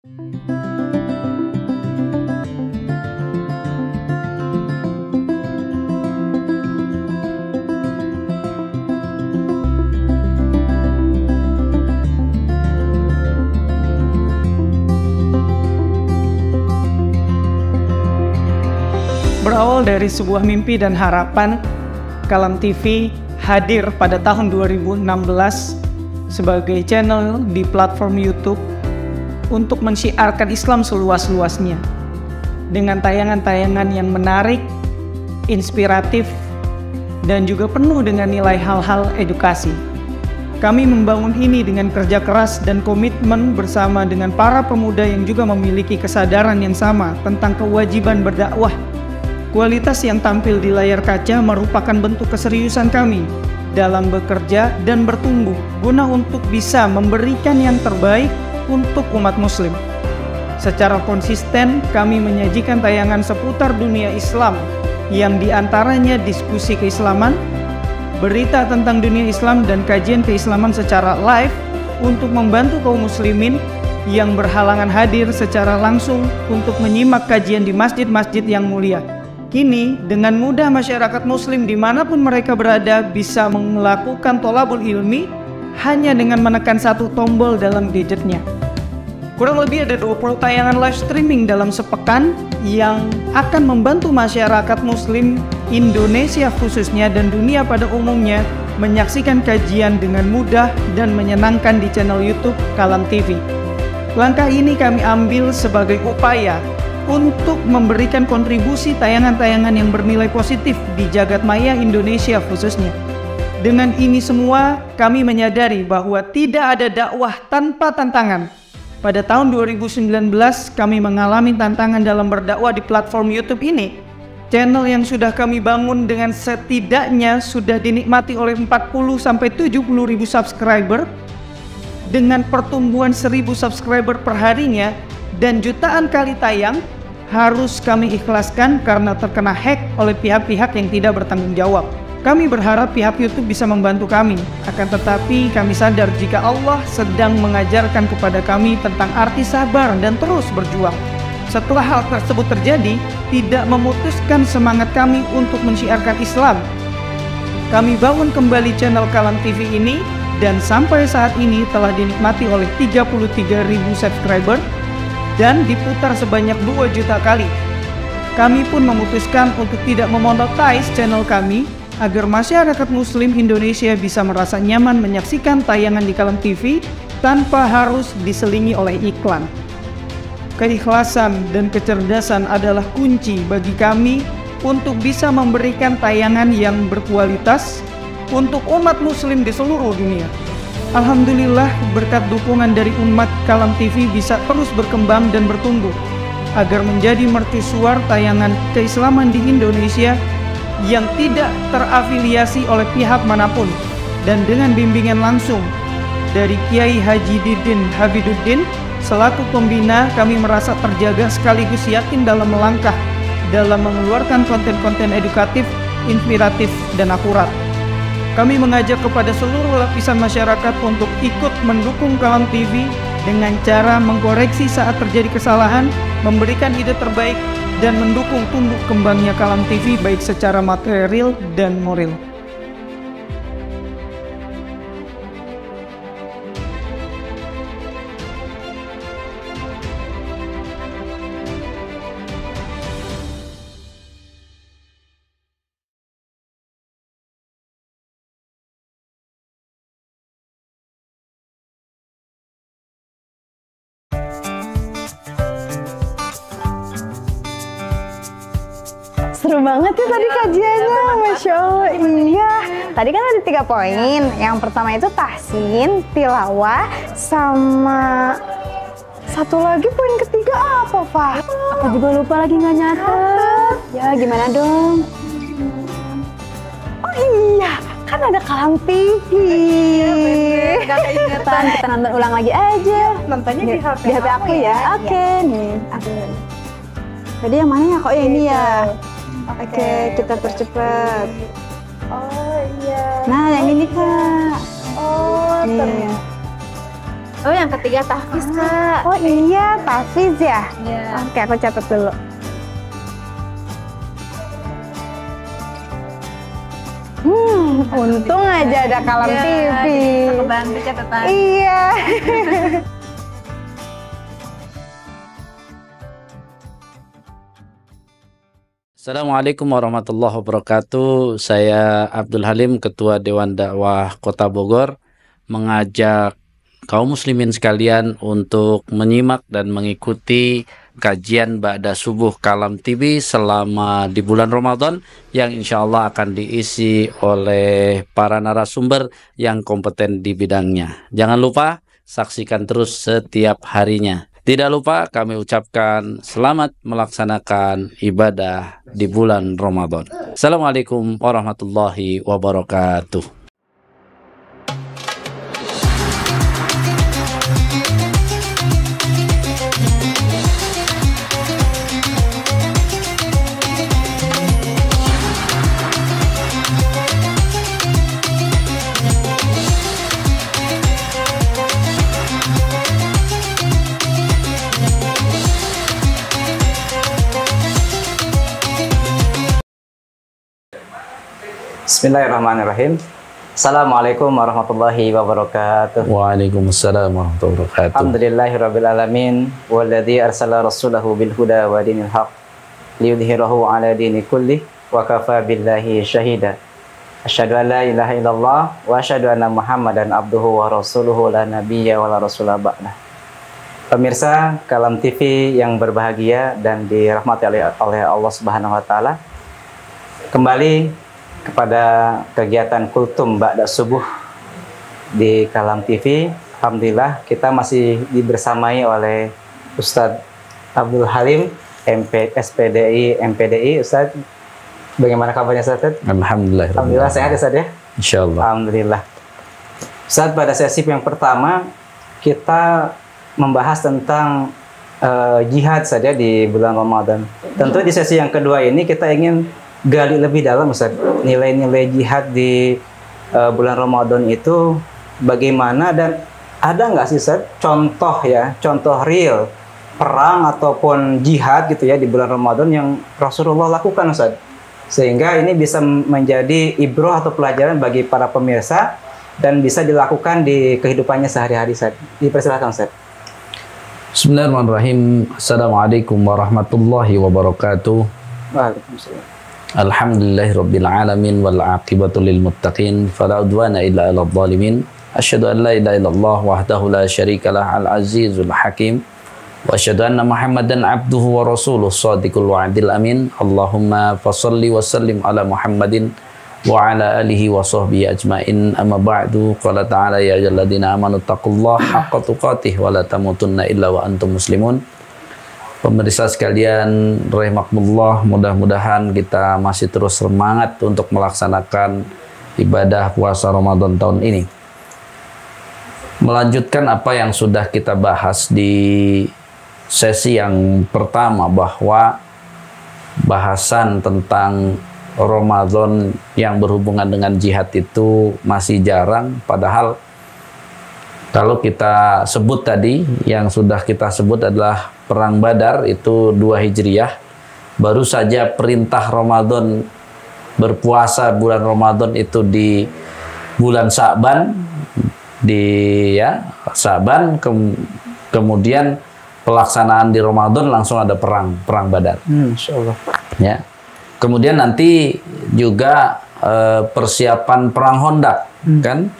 Berawal dari sebuah mimpi dan harapan, Kalam TV hadir pada tahun 2016 sebagai channel di platform YouTube untuk mensyiarkan Islam seluas-luasnya dengan tayangan-tayangan yang menarik, inspiratif, dan juga penuh dengan nilai hal-hal edukasi. Kami membangun ini dengan kerja keras dan komitmen bersama dengan para pemuda yang juga memiliki kesadaran yang sama tentang kewajiban berdakwah. Kualitas yang tampil di layar kaca merupakan bentuk keseriusan kami dalam bekerja dan bertumbuh guna untuk bisa memberikan yang terbaik untuk umat muslim. Secara konsisten kami menyajikan tayangan seputar dunia Islam yang diantaranya diskusi keislaman, berita tentang dunia Islam dan kajian keislaman secara live untuk membantu kaum muslimin yang berhalangan hadir secara langsung untuk menyimak kajian di masjid-masjid yang mulia. Kini, dengan mudah masyarakat muslim dimanapun mereka berada bisa melakukan tholabul ilmi hanya dengan menekan satu tombol dalam gadgetnya. Kurang lebih ada 20 tayangan live streaming dalam sepekan yang akan membantu masyarakat muslim Indonesia khususnya dan dunia pada umumnya menyaksikan kajian dengan mudah dan menyenangkan di channel YouTube Kalam TV. Langkah ini kami ambil sebagai upaya untuk memberikan kontribusi tayangan-tayangan yang bernilai positif di jagat maya Indonesia khususnya. Dengan ini semua, kami menyadari bahwa tidak ada dakwah tanpa tantangan. Pada tahun 2019, kami mengalami tantangan dalam berdakwah di platform YouTube ini. Channel yang sudah kami bangun dengan setidaknya sudah dinikmati oleh 40-70 ribu subscriber, dengan pertumbuhan 1000 subscriber per harinya, dan jutaan kali tayang harus kami ikhlaskan karena terkena hack oleh pihak-pihak yang tidak bertanggung jawab. Kami berharap pihak YouTube bisa membantu kami, akan tetapi kami sadar jika Allah sedang mengajarkan kepada kami tentang arti sabar dan terus berjuang. Setelah hal tersebut terjadi, tidak memutuskan semangat kami untuk mensyiarkan Islam. Kami bangun kembali channel Kalam TV ini dan sampai saat ini telah dinikmati oleh 33.000 subscriber dan diputar sebanyak 2 juta kali. Kami pun memutuskan untuk tidak memonetize channel kami agar masyarakat muslim Indonesia bisa merasa nyaman menyaksikan tayangan di Kalam TV tanpa harus diselingi oleh iklan. Keikhlasan dan kecerdasan adalah kunci bagi kami untuk bisa memberikan tayangan yang berkualitas untuk umat muslim di seluruh dunia. Alhamdulillah, berkat dukungan dari umat, Kalam TV bisa terus berkembang dan bertumbuh agar menjadi mercusuar tayangan keislaman di Indonesia yang tidak terafiliasi oleh pihak manapun, dan dengan bimbingan langsung dari Kiai Haji Didin Habiduddin selaku pembina, kami merasa terjaga sekaligus yakin dalam melangkah dalam mengeluarkan konten-konten edukatif, inspiratif, dan akurat. Kami mengajak kepada seluruh lapisan masyarakat untuk ikut mendukung Kalam TV dengan cara mengkoreksi saat terjadi kesalahan, memberikan ide terbaik, dan mendukung tumbuh kembangnya Kalam TV baik secara material dan moral. Seru banget ya tadi kajiannya, Masya Allah. Iya, tadi kan ada 3 poin. Yang pertama itu tahsin, tilawah, sama satu lagi poin ketiga apa, Pak? Aku juga lupa lagi nggak nyatet. Ya gimana dong? Oh iya, kan ada Kalam TV. Iya, gak keingetan. Kita nonton ulang lagi aja. Nontonnya di HP aku ya. Oke, nih. Tadi yang mana ya? Kok ya ini ya? Oke, kita percepat. Oh iya. Nah, yang ini Kak. Oh, nih. Oh, yang ketiga tahfiz, Kak. Oh iya, tahfiz ya? Iya. Oke, aku catat dulu. Untung aja ada Kalam Iya, TV. jadi bisa kebantu catatan. Iya. Assalamualaikum warahmatullahi wabarakatuh. Saya Abdul Halim, Ketua Dewan Dakwah Kota Bogor, mengajak kaum muslimin sekalian untuk menyimak dan mengikuti kajian Ba'da Subuh Kalam TV selama di bulan Ramadan yang insya Allah akan diisi oleh para narasumber yang kompeten di bidangnya. Jangan lupa saksikan terus setiap harinya. Tidak lupa kami ucapkan selamat melaksanakan ibadah di bulan Ramadan. Assalamualaikum warahmatullahi wabarakatuh. Bismillahirrahmanirrahim. Assalamualaikum warahmatullahi wabarakatuh. Waalaikumsalam warahmatullahi wabarakatuh. Alhamdulillahirabbil alamin walladzi arsala rasulahu bil huda wa dinil haq liyudhhirahu ala dini kulli wa kafa billahi syahida. Asyhadu an la ilaha illallah wa asyhadu anna Muhammadan abduhu wa rasuluhu la nabiyya wa la rasula ba'dah. Pemirsa Kalam TV yang berbahagia dan dirahmati oleh Allah Subhanahu wa taala. Kembali kepada kegiatan kultum Ba'da Subuh di Kalam TV. Alhamdulillah kita masih dibersamai oleh Ustadz Abdul Halim, SPDI, MPDI. Ustadz, bagaimana kabarnya Ustadz? Alhamdulillah. Alhamdulillah sehat ya Ustadz ya? Insyaallah. Alhamdulillah. Ustadz, pada sesi yang pertama kita membahas tentang jihad saja di bulan Ramadan. Tentu di sesi yang kedua ini kita ingin gali lebih dalam Ustaz, nilai-nilai jihad di bulan Ramadan itu bagaimana, dan ada nggak sih Ustaz contoh real perang ataupun jihad gitu ya di bulan Ramadan yang Rasulullah lakukan Ustaz, sehingga ini bisa menjadi ibrah atau pelajaran bagi para pemirsa dan bisa dilakukan di kehidupannya sehari-hari Ustaz. Dipersilakan Ustaz. Bismillahirrahmanirrahim. Assalamualaikum warahmatullahi wabarakatuh. Waalaikumsalam. Alhamdulillahirabbil alamin wal aqibatu lil muttaqin fala udwana illa 'alal zalimin. Asyhadu an la ilaha illallah wahdahu la syarikalah al azizul hakim wa asyhadu anna Muhammadan abduhu wa rasuluh shadiqul wa'dil amin. Allahumma fashalli wa sallim ala Muhammadin wa ala alihi wa sahbihi ajmain. Amma ba'du, qala ta'ala ya ayyuhalladzina amanu taqullaha haqqa tuqatih wa la tamutunna illa wa antum muslimun. Pemirsa sekalian rahimakumullah, mudah-mudahan kita masih terus semangat untuk melaksanakan ibadah puasa Ramadan tahun ini. Melanjutkan apa yang sudah kita bahas di sesi yang pertama, bahwa bahasan tentang Ramadan yang berhubungan dengan jihad itu masih jarang, padahal kalau kita sebut tadi, yang sudah kita sebut adalah Perang Badar, itu 2 Hijriyah. Baru saja perintah Ramadan, berpuasa bulan Ramadan itu di bulan Sya'ban, Sya'ban, kemudian pelaksanaan di Ramadan langsung ada perang Badar. Insyaallah. Ya. Kemudian nanti juga persiapan perang Hondak, kan?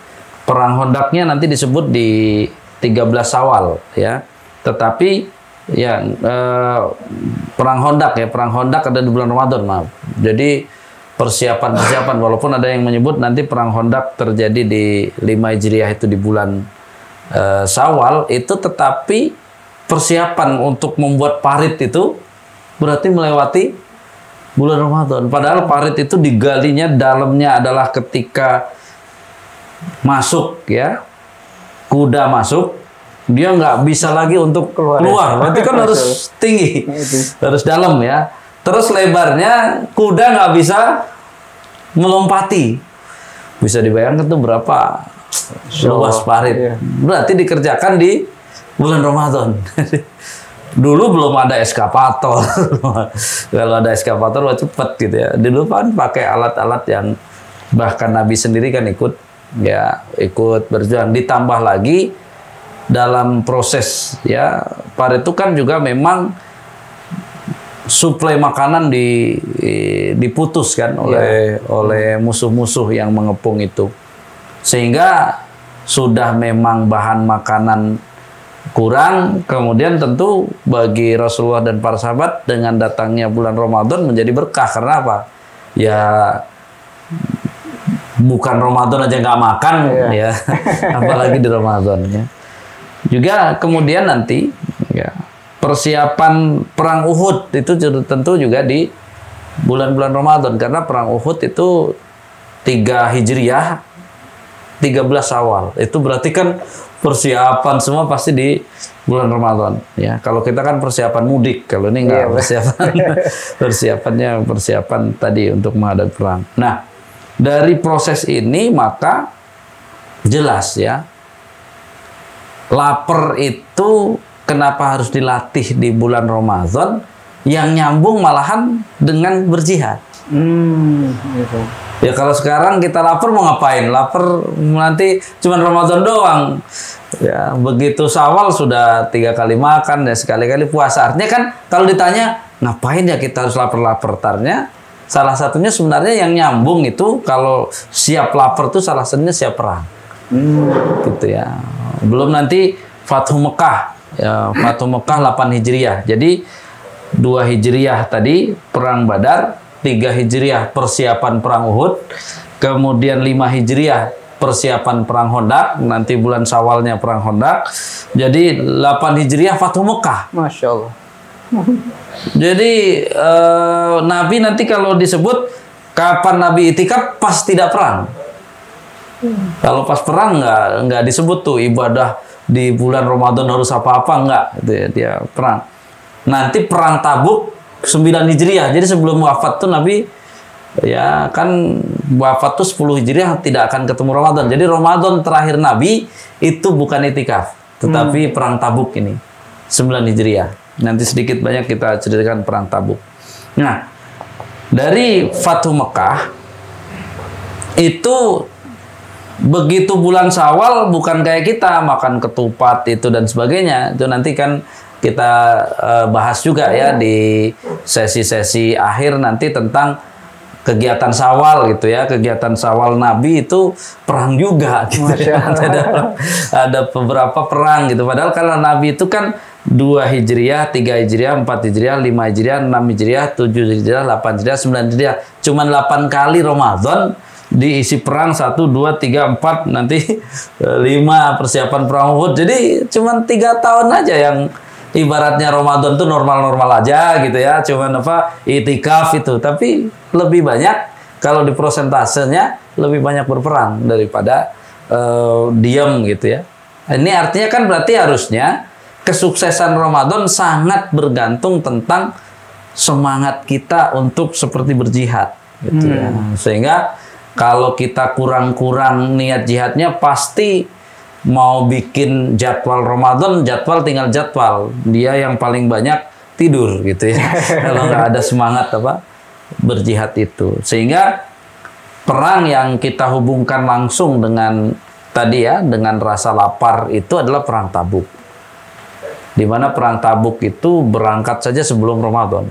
Perang Hondaknya nanti disebut di 13 Syawal ya. Tetapi ya perang Hondak ada di bulan Ramadan, maaf. Jadi persiapan walaupun ada yang menyebut nanti perang Hondak terjadi di 5 Hijriah itu di bulan Syawal itu, tetapi persiapan untuk membuat parit itu berarti melewati bulan Ramadan. Padahal parit itu digalinya dalamnya adalah ketika masuk ya, kuda masuk, dia nggak bisa lagi untuk keluar. Berarti kan harus tinggi, harus dalam ya. Terus lebarnya kuda nggak bisa melompati. Bisa dibayangkan tuh berapa luas parit. Iya. Berarti dikerjakan di bulan Ramadan. Dulu belum ada eskavator. Kalau ada eskavator wah cepet gitu ya. Dulu kan pakai alat-alat yang bahkan Nabi sendiri kan ikut berjuang. Ditambah lagi dalam proses ya, pada itu kan juga memang suplai makanan diputus kan oleh musuh-musuh yang mengepung itu. Sehingga sudah memang bahan makanan kurang, kemudian tentu bagi Rasulullah dan para sahabat dengan datangnya bulan Ramadan menjadi berkah. Karena apa? Ya bukan Ramadan aja nggak makan ya, apalagi di Ramadan ya. Juga kemudian nanti ya, persiapan perang Uhud itu tentu juga di bulan-bulan Ramadan, karena perang Uhud itu 3 Hijriah 13 Awal. Itu berarti kan persiapan semua pasti di bulan Ramadan ya. Kalau kita kan persiapan mudik, kalau ini enggak, persiapan tadi untuk menghadapi perang. Nah, dari proses ini maka jelas ya, lapar itu kenapa harus dilatih di bulan Ramadan, yang nyambung malahan dengan berjihad. Gitu. Ya kalau sekarang kita lapar mau ngapain? Lapar nanti cuma Ramadan doang. Ya begitu Syawal sudah 3 kali makan dan sekali-kali puasa. Artinya kan kalau ditanya ngapain ya kita harus lapar-lapar, tarnya salah satunya sebenarnya yang nyambung itu kalau siap lapar itu salah satunya siap perang. Gitu ya. Belum nanti Fathu Mekah. Ya, Fathu Mekah 8 Hijriah. Jadi 2 Hijriah tadi perang Badar, 3 Hijriah persiapan perang Uhud, kemudian 5 Hijriah persiapan perang Khandaq, nanti bulan Syawalnya perang Khandaq. Jadi 8 Hijriah Fathu Mekah. Masya Allah. Jadi Nabi nanti kalau disebut kapan Nabi itikaf pas tidak perang. Kalau pas perang nggak disebut tuh ibadah di bulan Ramadan harus apa-apa, nggak, gitu ya, dia perang. Nanti perang Tabuk 9 Hijriah. Jadi sebelum wafat tuh Nabi ya kan wafat tuh 10 Hijriah tidak akan ketemu Ramadan. Jadi Ramadan terakhir Nabi itu bukan itikaf, tetapi perang Tabuk ini 9 Hijriah. Nanti sedikit banyak kita ceritakan perang Tabuk. Nah, dari Fathu Mekah itu begitu bulan Syawal bukan kayak kita makan ketupat itu dan sebagainya. Itu nanti kan kita bahas juga ya di sesi-sesi akhir nanti tentang kegiatan Syawal gitu ya. Kegiatan Syawal Nabi itu perang juga gitu ya. Ada beberapa perang gitu. Padahal kalau Nabi itu kan 2 Hijriah, 3 Hijriah, 4 Hijriah, 5 Hijriah, 6 Hijriah, 7 Hijriah, 8 Hijriah, 9 Hijriah. Cuman 8 kali Ramadan diisi perang 1, 2, 3, 4, nanti 5 persiapan perang Uhud. Jadi cuman 3 tahun aja yang ibaratnya Ramadan tuh normal-normal aja gitu ya. Cuman itikaf itu. Tapi lebih banyak kalau di prosentasenya lebih banyak berperang daripada diam gitu ya. Ini artinya kan berarti harusnya kesuksesan Ramadan sangat bergantung tentang semangat kita untuk seperti berjihad gitu ya. Sehingga kalau kita kurang-kurang niat jihadnya, pasti mau bikin jadwal Ramadan, jadwal tinggal jadwal. Dia yang paling banyak tidur gitu ya. Kalau nggak ada semangat berjihad itu. Sehingga perang yang kita hubungkan langsung dengan tadi ya, dengan rasa lapar itu adalah perang Tabuk. Di mana perang Tabuk itu berangkat saja sebelum Ramadan.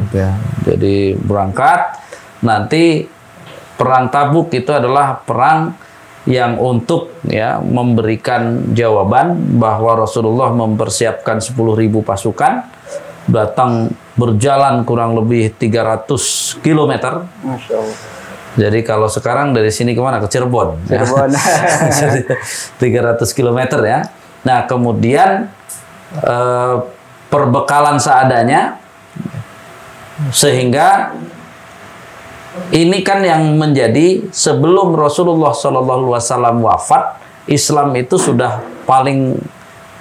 Gitu ya. Jadi berangkat, nanti perang Tabuk itu adalah perang yang untuk ya memberikan jawaban bahwa Rasulullah mempersiapkan 10.000 pasukan, datang berjalan kurang lebih 300 km. Masya Allah. Jadi kalau sekarang dari sini kemana? Ke Cirebon. Cirebon. Ya. 300 km ya. Nah kemudian perbekalan seadanya, sehingga ini kan yang menjadi sebelum Rasulullah SAW wafat, Islam itu sudah paling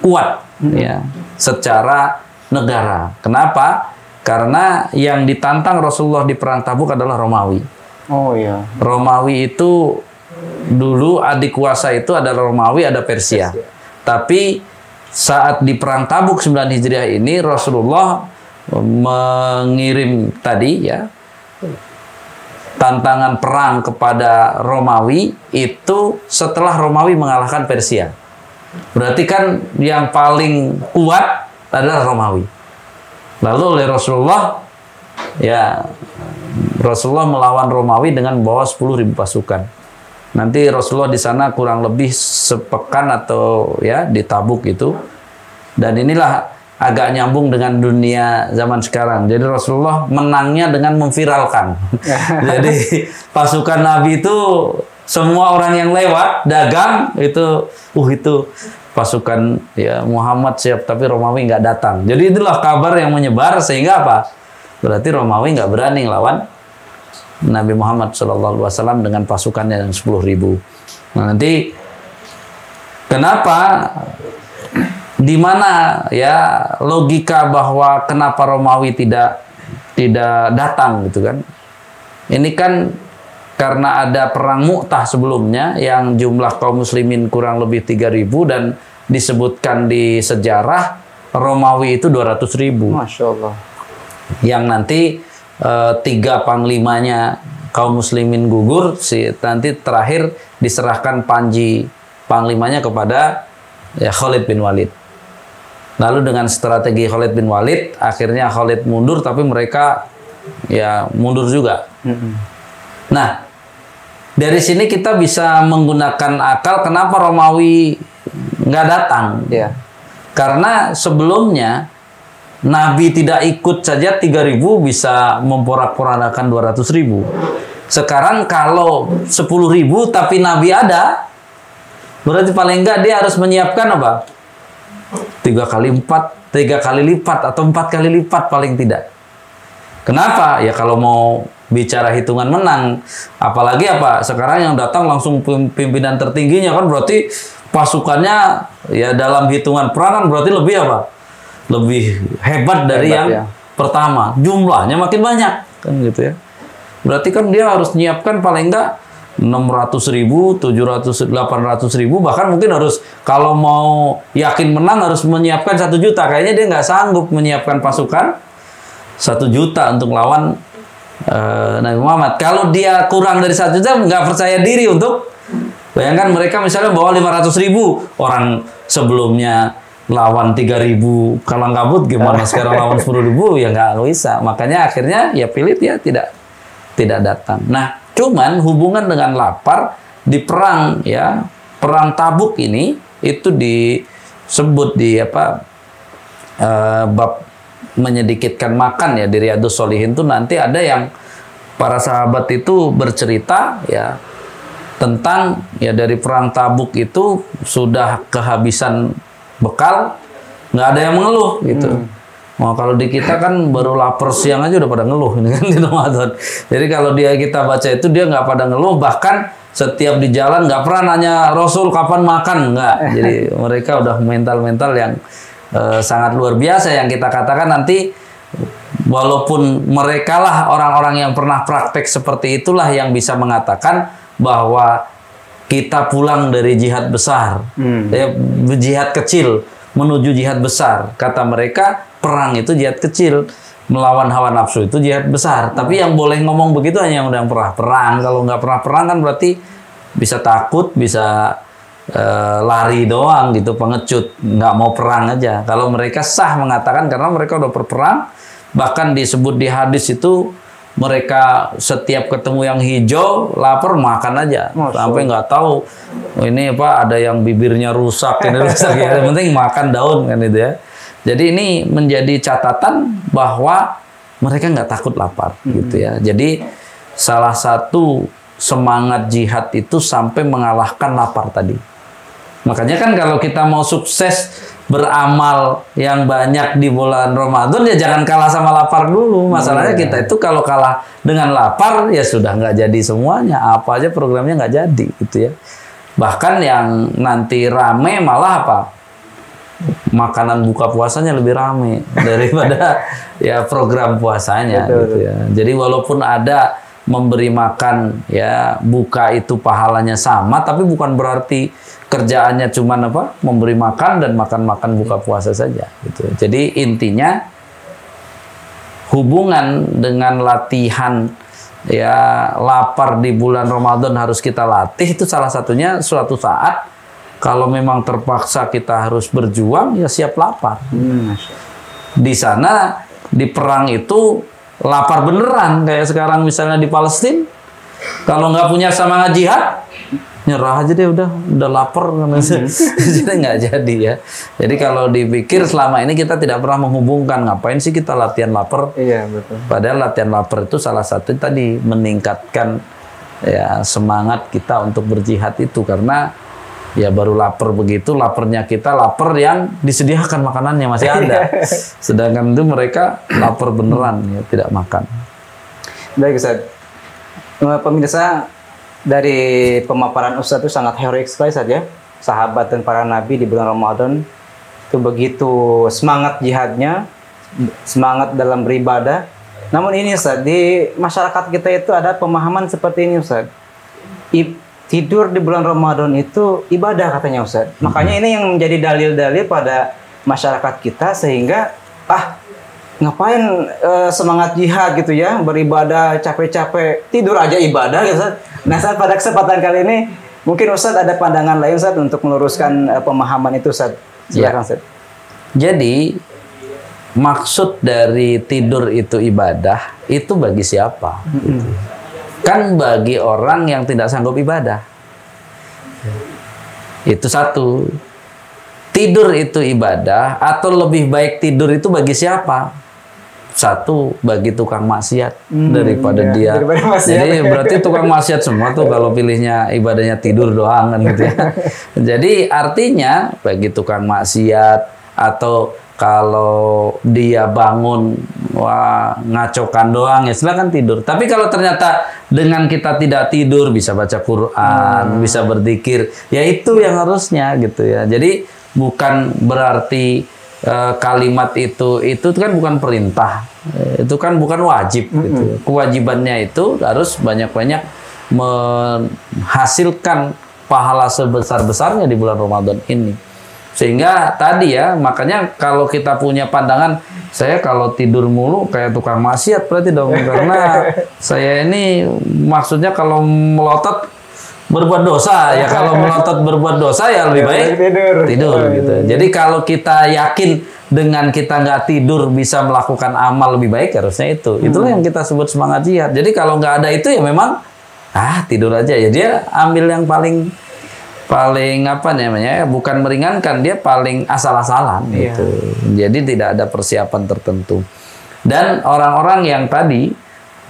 kuat ya secara negara. Kenapa? Karena yang ditantang Rasulullah di perang Tabuk adalah Romawi. Oh iya. Romawi itu dulu adik kuasa itu ada Romawi, ada Persia. Tapi saat di perang Tabuk 9 Hijriah ini Rasulullah mengirim tadi ya tantangan perang kepada Romawi itu setelah Romawi mengalahkan Persia. Berarti kan yang paling kuat adalah Romawi. Lalu oleh Rasulullah melawan Romawi dengan membawa 10.000 pasukan. Nanti Rasulullah di sana kurang lebih sepekan atau ya di Tabuk itu. Dan inilah agak nyambung dengan dunia zaman sekarang. Jadi Rasulullah menangnya dengan memviralkan. Jadi pasukan Nabi itu semua orang yang lewat dagang itu pasukan ya Muhammad siap tapi Romawi nggak datang. Jadi itulah kabar yang menyebar sehingga apa? Berarti Romawi nggak berani lawan Nabi Muhammad SAW dengan pasukannya yang 10.000. Nah, nanti kenapa? Di mana ya logika bahwa kenapa Romawi tidak datang gitu kan? Ini kan karena ada perang Mu'tah sebelumnya yang jumlah kaum muslimin kurang lebih 3.000 dan disebutkan di sejarah Romawi itu 200.000. Masya Allah. Yang nanti 3 panglimanya kaum muslimin gugur, nanti terakhir diserahkan panji panglimanya kepada ya Khalid bin Walid. Lalu dengan strategi Khalid bin Walid, akhirnya Khalid mundur, tapi mereka ya mundur juga. Nah, dari sini kita bisa menggunakan akal kenapa Romawi nggak datang. Ya. Karena sebelumnya Nabi tidak ikut saja 3.000 bisa memporak-porandakan 200.000. Sekarang kalau 10.000 tapi Nabi ada, berarti paling enggak dia harus menyiapkan apa? 3 kali lipat atau 4 kali lipat paling tidak. Kenapa? Ya kalau mau bicara hitungan menang, apalagi apa? Sekarang yang datang langsung pimpinan tertingginya kan berarti pasukannya ya dalam hitungan perang kan berarti lebih apa? Lebih hebat dari yang pertama. Jumlahnya makin banyak kan gitu ya. Berarti kan dia harus menyiapkan paling enggak 600.000, 700, 800.000, bahkan mungkin harus kalau mau yakin menang harus menyiapkan 1 juta. Kayaknya dia nggak sanggup menyiapkan pasukan 1 juta untuk lawan Nabi Muhammad. Kalau dia kurang dari 1 juta nggak percaya diri untuk bayangkan mereka misalnya bawa 500.000, orang sebelumnya lawan 3.000 kalang kabut, gimana sekarang lawan 10.000 ya nggak bisa. Makanya akhirnya ya pilih dia tidak datang. Nah, cuman hubungan dengan lapar di perang ya perang Tabuk ini itu disebut di bab menyedikitkan makan ya di Riyadhus Shalihin itu nanti ada yang para sahabat itu bercerita ya tentang ya dari perang Tabuk itu sudah kehabisan bekal, nggak ada yang mengeluh gitu. Nah, kalau di kita kan baru lapar siang aja udah pada ngeluh ini kan di Ramadan. Jadi kalau kita baca itu dia nggak pada ngeluh, bahkan setiap di jalan nggak pernah nanya Rasul kapan makan, nggak. Jadi mereka udah mental yang sangat luar biasa yang kita katakan nanti walaupun mereka lah orang-orang yang pernah praktek seperti itulah yang bisa mengatakan bahwa kita pulang dari jihad besar, jihad kecil menuju jihad besar. Kata mereka perang itu jihad kecil, melawan hawa nafsu itu jihad besar. Tapi yang boleh ngomong begitu hanya yang udah pernah perang. Kalau nggak pernah perang kan berarti bisa takut, bisa lari doang gitu, pengecut, nggak mau perang aja. Kalau mereka sah mengatakan karena mereka udah berperang, bahkan disebut di hadis itu mereka setiap ketemu yang hijau lapar makan aja. Sampai nggak tahu ini ada yang bibirnya rusak, ini rusak ya. Yang penting makan daun kan itu ya. Jadi ini menjadi catatan bahwa mereka nggak takut lapar gitu ya. Jadi salah satu semangat jihad itu sampai mengalahkan lapar tadi. Makanya kan kalau kita mau sukses beramal yang banyak di bulan Ramadan ya jangan kalah sama lapar dulu. Masalahnya kita itu kalau kalah dengan lapar ya sudah nggak jadi semuanya. Apa aja programnya nggak jadi gitu ya. Bahkan yang nanti rame malah apa? Makanan buka puasanya lebih rame daripada ya program puasanya gitu ya. Jadi walaupun ada memberi makan ya buka itu pahalanya sama, tapi bukan berarti kerjaannya cuma apa memberi makan dan makan buka puasa saja gitu. Jadi intinya hubungan dengan latihan ya lapar di bulan Ramadan harus kita latih, itu salah satunya suatu saat kalau memang terpaksa kita harus berjuang ya siap lapar. Di sana di perang itu lapar beneran, kayak sekarang misalnya di Palestina, kalau nggak punya semangat jihad, nyerah aja deh, udah lapar, jadi nggak jadi ya. Jadi kalau dipikir selama ini kita tidak pernah menghubungkan ngapain sih kita latihan lapar. Iya, betul. Padahal latihan lapar itu salah satu tadi meningkatkan ya semangat kita untuk berjihad itu, karena ya baru lapar begitu, laparnya kita lapar yang disediakan makanannya masih ada. Sedangkan itu mereka lapar beneran ya, tidak makan. Baik Ustaz. Pemirsa, dari pemaparan Ustaz itu sangat heroik sekali saja. Sahabat dan para nabi di bulan Ramadan itu begitu semangat jihadnya, semangat dalam beribadah. Namun ini Ustaz, di masyarakat kita itu ada pemahaman seperti ini Ustaz. Tidur di bulan Ramadan itu ibadah katanya Ustaz. Makanya ini yang menjadi dalil-dalil pada masyarakat kita, sehingga ngapain semangat jihad gitu ya, beribadah capek-capek, tidur aja ibadah gitu Ustaz. Nah Ustaz, pada kesempatan kali ini mungkin Ustaz ada pandangan lain Ustaz untuk meluruskan pemahaman itu Ustaz. Silakan Ustaz. Jadi maksud dari tidur itu ibadah itu bagi siapa? Gitu. Kan bagi orang yang tidak sanggup ibadah. Itu satu. Tidur itu ibadah, atau lebih baik tidur itu bagi siapa? Satu, bagi tukang maksiat daripada dia. Jadi berarti tukang maksiat semua tuh kalau pilihnya ibadahnya tidur doang kan gitu ya. Jadi artinya bagi tukang maksiat, atau kalau dia bangun ngacokan doang ya silakan tidur. Tapi kalau ternyata dengan kita tidak tidur bisa baca Quran, bisa berzikir, ya itu yang harusnya gitu ya. Jadi bukan berarti kalimat itu kan bukan perintah, itu kan bukan wajib gitu. Kewajibannya itu harus banyak-banyak menghasilkan pahala sebesar-besarnya di bulan Ramadan ini. Sehingga tadi ya, makanya kalau kita punya pandangan, saya kalau tidur mulu kayak tukang maksiat berarti dong. Karena saya ini maksudnya kalau melotot berbuat dosa. Ya kalau melotot berbuat dosa ya lebih baik tidur gitu. Jadi kalau kita yakin dengan kita nggak tidur bisa melakukan amal lebih baik, harusnya itu. Itulah yang kita sebut semangat jihad. Jadi kalau nggak ada itu ya memang, tidur aja. Ya dia ambil yang paling apa namanya, bukan meringankan, dia paling asal-asalan gitu. Jadi tidak ada persiapan tertentu. Dan orang-orang yang tadi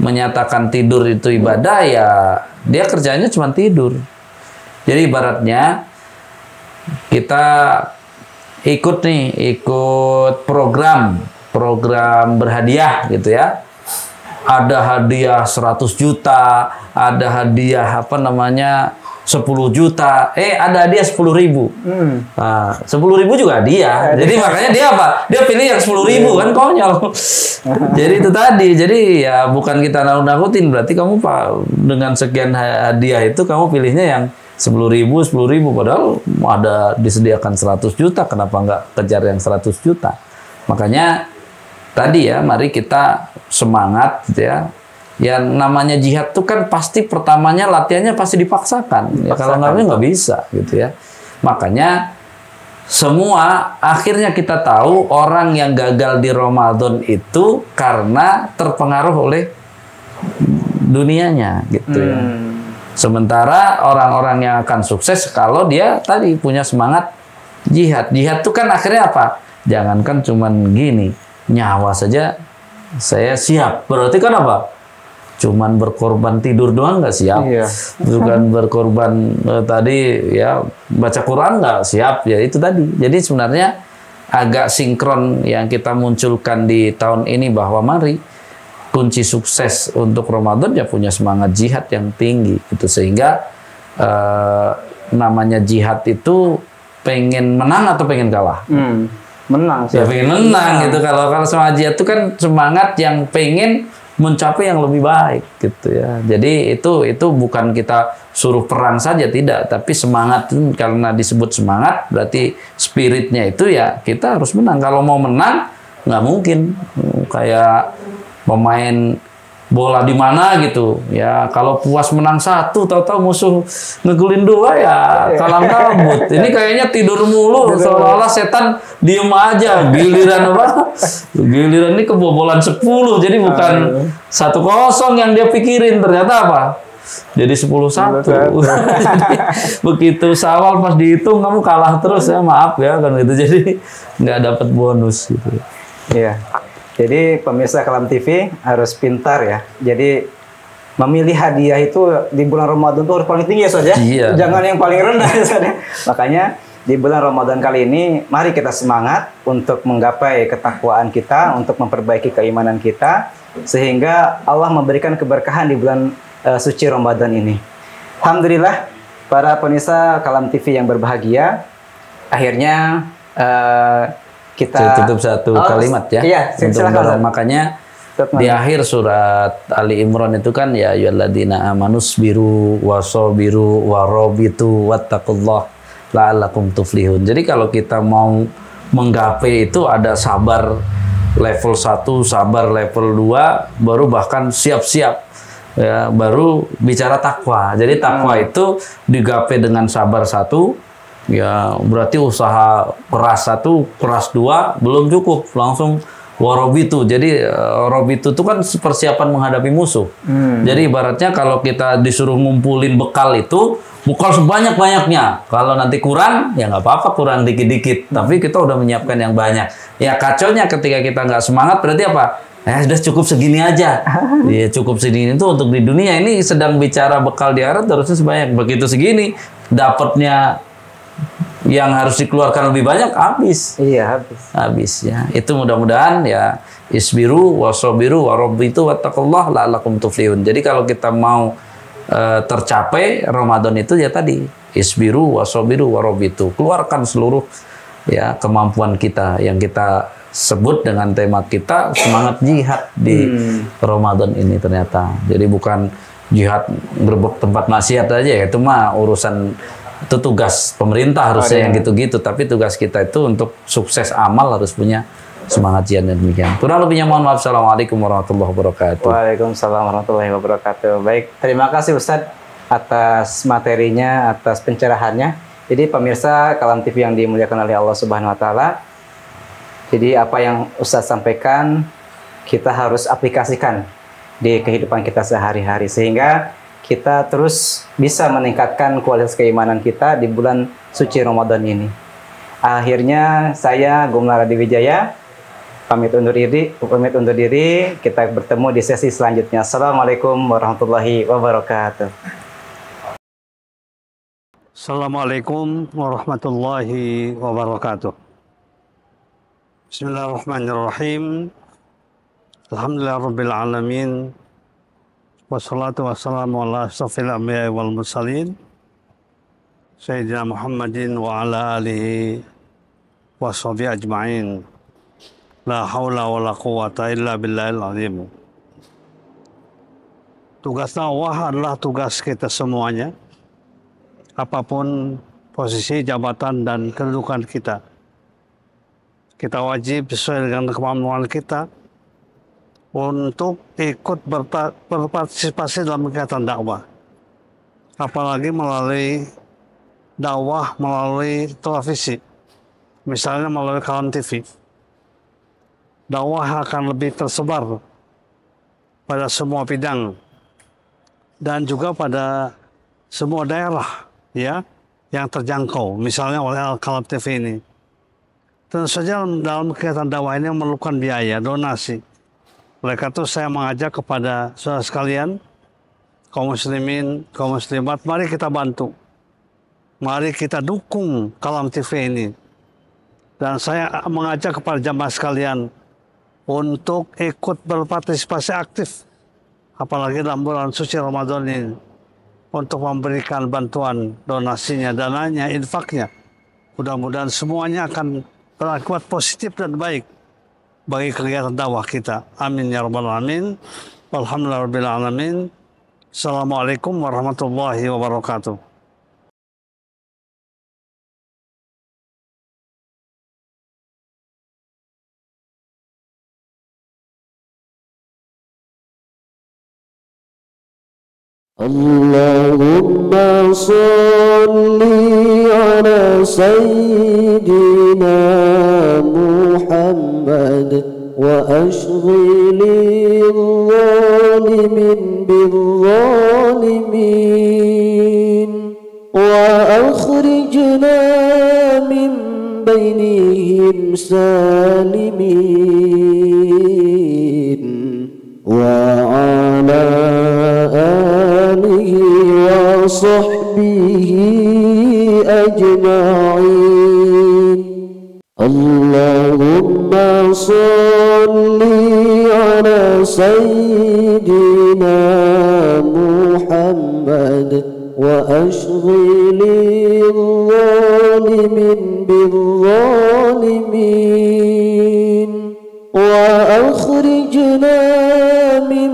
menyatakan tidur itu ibadah, ya dia kerjanya cuma tidur. Jadi ibaratnya kita ikut program berhadiah gitu ya. Ada hadiah 100 juta, ada hadiah 10 juta, ada hadiah 10.000. 10.000 juga hadiah. Jadi makanya dia apa? Dia pilih yang 10.000 kan, konyol. Jadi itu tadi. Jadi ya bukan kita nakut-nakutin, berarti kamu dengan sekian hadiah itu kamu pilihnya yang 10.000 padahal ada disediakan 100 juta, kenapa nggak kejar yang 100 juta? Makanya tadi ya, mari kita semangat gitu ya. Yang namanya jihad itu kan pasti pertamanya latihannya pasti dipaksakan. Ya, kalau nggak bisa gitu ya. Makanya semua akhirnya kita tahu orang yang gagal di Ramadan itu karena terpengaruh oleh dunianya gitu ya. Sementara orang-orang yang akan sukses kalau dia tadi punya semangat jihad. Jihad itu kan akhirnya apa? Jangankan cuman gini, nyawa saja saya siap. Berarti kan apa? Cuman berkorban tidur doang nggak siap, bukan berkorban tadi ya baca Quran nggak siap, ya itu tadi. Jadi sebenarnya agak sinkron yang kita munculkan di tahun ini, bahwa mari kunci sukses untuk Ramadan ya punya semangat jihad yang tinggi itu, sehingga namanya jihad itu pengen menang atau pengen kalah? Menang sih. Ya pengen menang gitu. Kalau semangat jihad itu kan semangat yang pengen mencapai yang lebih baik gitu ya. Jadi itu bukan kita suruh perang saja, tidak, tapi semangat itu, karena disebut semangat berarti spiritnya itu ya kita harus menang. Kalau mau menang nggak mungkin kayak pemain bola di mana gitu ya, kalau puas menang 1 tahu-tahu musuh ngegolin 2 ya kalang kabut. Ini kayaknya tidur mulu, seolah-olah setan diem aja. Giliran apa? Giliran ini kebobolan 10, jadi bukan 1-0 yang dia pikirin, ternyata apa? Jadi 10-1. Jadi, begitu Syawal pas dihitung kamu kalah terus ya, maaf ya kan gitu. Jadi nggak dapat bonus gitu. Iya. Jadi pemirsa Kalam TV harus pintar ya. Jadi memilih hadiah itu di bulan Ramadan itu harus paling tinggi ya Ustaz ya. Iya. Jangan yang paling rendah ya Ustaz ya. Makanya di bulan Ramadan kali ini mari kita semangat untuk menggapai ketakwaan kita, untuk memperbaiki keimanan kita sehingga Allah memberikan keberkahan di bulan suci Ramadan ini. Alhamdulillah para pemirsa Kalam TV yang berbahagia, akhirnya kita tutup satu kalimat ya. Iya, silakan. Makanya di akhir surat Ali Imran itu kan ya ayyuhalladzina amanus biru wasabiru warabitu wattaqullah la'allakum tuflihun. Jadi kalau kita mau menggapai itu ada sabar level 1, sabar level 2, baru bahkan siap-siap ya, baru bicara takwa. Jadi takwa itu digapai dengan sabar 1, ya berarti usaha keras 1, keras 2 belum cukup, langsung warobitu. Jadi robitu itu kan persiapan menghadapi musuh. Jadi ibaratnya kalau kita disuruh ngumpulin bekal itu, bekal sebanyak-banyaknya. Kalau nanti kurang, ya nggak apa-apa, kurang dikit-dikit. Tapi kita udah menyiapkan yang banyak. Ya kacaunya ketika kita nggak semangat, berarti apa? Sudah cukup segini aja. Ya cukup segini itu untuk di dunia. Ini sedang bicara bekal di akhirat harusnya sebanyak. Begitu segini, dapatnya yang harus dikeluarkan lebih banyak, habis. Iya, habis ya. Itu mudah-mudahan ya isbiru wasabiru warabitu wattaqullah la'allakum tuflihun. Jadi kalau kita mau tercapai Ramadan itu ya tadi isbiru wasabiru warabitu. Keluarkan seluruh ya kemampuan kita yang kita sebut dengan tema kita semangat jihad di Ramadan ini ternyata. Jadi bukan jihad berebut tempat maksiat aja ya, itu mah urusan, itu tugas pemerintah harusnya yang gitu-gitu, tapi tugas kita itu untuk sukses amal harus punya semangat jihad dan demikian. Kurang lebihnya mohon maaf. Assalamualaikum warahmatullahi wabarakatuh. Waalaikumsalam warahmatullahi wabarakatuh. Baik, terima kasih Ustadz atas materinya, atas pencerahannya. Jadi pemirsa Kalam TV yang dimuliakan oleh Allah Subhanahu wa taala. Jadi apa yang Ustadz sampaikan kita harus aplikasikan di kehidupan kita sehari-hari sehingga kita terus bisa meningkatkan kualitas keimanan kita di bulan suci Ramadan ini. Akhirnya saya Gumlar Adi Wijaya pamit undur diri. Kita bertemu di sesi selanjutnya. Assalamualaikum warahmatullahi wabarakatuh. Assalamualaikum warahmatullahi wabarakatuh. Bismillahirrahmanirrahim. Alhamdulillah rabbil alamin. Wassalatu wassalamu ala asyrafil anbiya'i wal mursalin Sayyidina Muhammadin wa ala alihi wa sahbihi ajma'in. La haula wa la quwata illa billahil azim. Tugas dakwah adalah tugas kita semuanya, apapun posisi, jabatan, dan kedudukan kita. Kita wajib sesuai dengan kemampuan kita untuk ikut berpartisipasi dalam kegiatan dakwah. Apalagi melalui dakwah melalui televisi, misalnya melalui Kalam TV. Dakwah akan lebih tersebar pada semua bidang dan juga pada semua daerah ya yang terjangkau, misalnya oleh Kalam TV ini. Tentu saja dalam kegiatan dakwah ini memerlukan biaya, donasi. Oleh karena itu saya mengajak kepada saudara sekalian, kaum muslimin, kaum muslimat, mari kita bantu. Mari kita dukung Kalam TV ini. Dan saya mengajak kepada jamaah sekalian untuk ikut berpartisipasi aktif, apalagi dalam bulan suci Ramadan ini, untuk memberikan bantuan donasinya, dananya, infaknya. Mudah-mudahan semuanya akan berakibat positif dan baik bagi kegiatan dakwah kita. Amin ya rabbal alamin. Walhamdulillahirabbil alamin. Assalamualaikum warahmatullahi wabarakatuh. اللهم صل على سيدنا محمد وأشغل الظالمين بالظالمين وأخرجنا من بينهم سالمين وعلى آله وصحبه أجمعين. اللهم صل على سيدنا محمد وأشغل الظالمين بالظالمين وأخرجنا من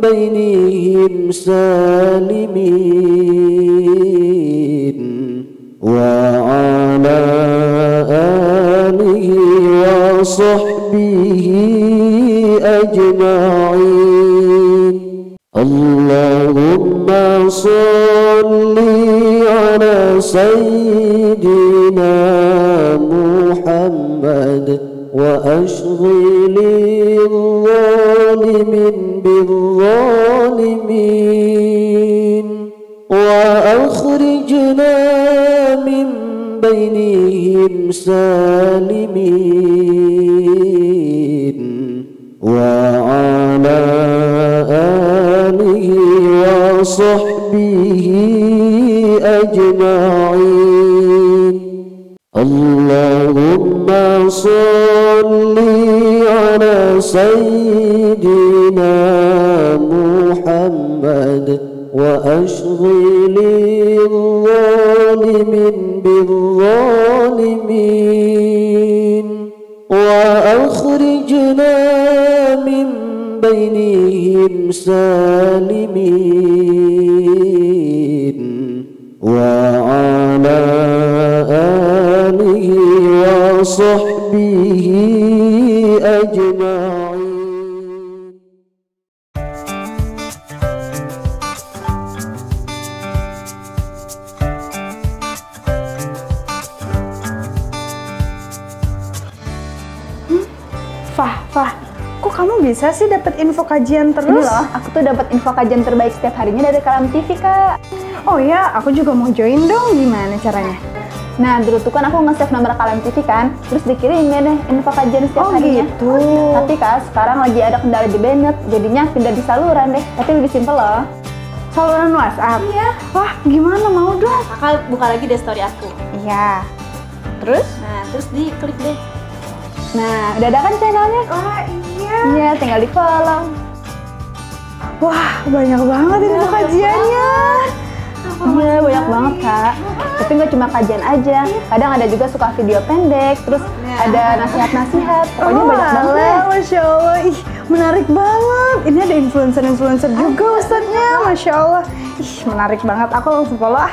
بينهم سالمين وعلى آله وصحبه أجمعين. اللهم صل على سيدنا محمد وأشغل الظالمين بالظالمين وأخرجنا من بينهم سالمين وعلى آله وصحبه أجمعين. اللهم صل على سيدنا محمد وأشغل الظالمين بالظالمين وأخرجنا من بينهم سالمين وعلى آله وصحبه أجمعين. Fah, kok kamu bisa sih dapat info kajian Ini terus? loh, aku tuh dapat info kajian terbaik setiap harinya dari Kalam TV, Kak. Oh ya, aku juga mau join dong. Gimana caranya? Nah, dulu tuh kan aku nge-save nomor Kalam TV kan, terus dikirimin deh info kajian setiap Oh harinya. gitu. Tapi Kak, sekarang lagi ada kendala di Bennett, jadinya pindah di saluran deh. Tapi lebih simpel loh. Saluran WhatsApp? Iya. Wah, gimana mau dong? Kakak buka lagi deh story aku. Iya. Terus? Nah, terus diklik deh. Nah, udah ada kan channelnya? Wah, iya. Iya, tinggal di follow. Wah, banyak banget info kajiannya. Iya, banyak banget, Kak. Tapi nggak cuma kajian aja. Kadang ada juga suka video pendek, terus ada nasihat-nasihat. Pokoknya banyak banget deh. Masya Allah. Ih, menarik banget. Ini ada influencer-influencer juga Ustadznya. Masya Allah. Ih, menarik banget. Aku langsung follow ah.